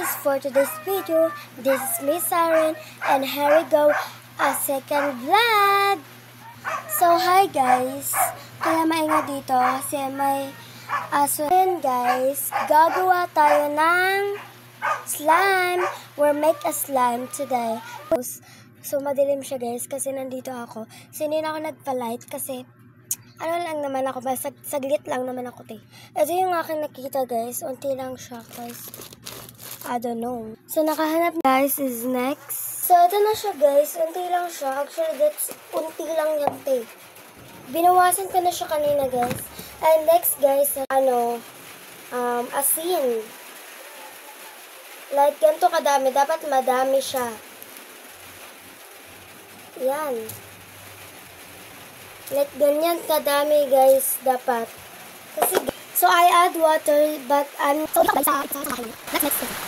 guys, for today's video, this is Miss Siren and here we go, a second vlog. So hi guys, kaya maingay dito kasi may aso. And guys, gagawa tayo ng slime. We'll make a slime today. So madilim siya guys kasi nandito ako. So hindi na ako nagpa-light kasi ano lang naman ako, saglit lang naman ako Ito yung aking nakita guys, unti lang siya guys. I don't know. So nakahanap guys is next. So ito na siya guys, unti lang siya. Actually that's unti lang yung Binawasan ko na siya kanina guys. And next guys, asin. Like ganito kadami, dapat madami siya. Yan. Like, ganyan kadami, guys, dapat. Kasi, so, I add water, but, so, let's mix it.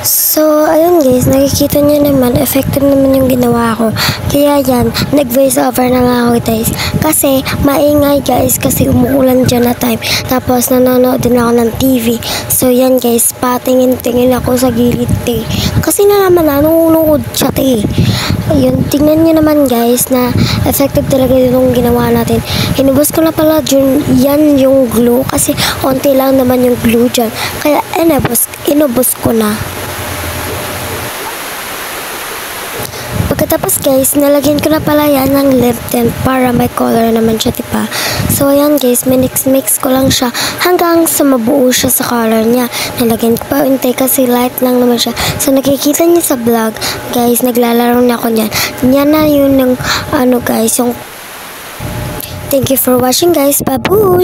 So, ayun guys, nakikita niyo naman, effective naman yung ginawa ko. Kaya yan, nag-voice over na nga ako guys. Kasi, maingay guys, kasi umuulan dyan na time. Tapos, nanonood din ako ng TV. So, yan guys, patingin-tingin ako sa gilid Kasi na naman, nanonood siya Ayun, tingnan niyo naman guys, na effective talaga yung ginawa natin. Hinubos ko na pala dyan, yan yung glue. Kasi, onti lang naman yung glue dyan. Kaya, inubos ko na. Pagkatapos guys, nalagyan ko na pala yan ng lip tint para may color naman siya, diba? So ayan guys, mix ko lang siya hanggang sa mabuo siya sa color niya. Nalagyan ko pa unti kasi light lang naman siya. So nakikita niyo sa vlog, guys, naglalaro na ako niyan. Yan na yun ng guys, yung thank you for watching guys, babush!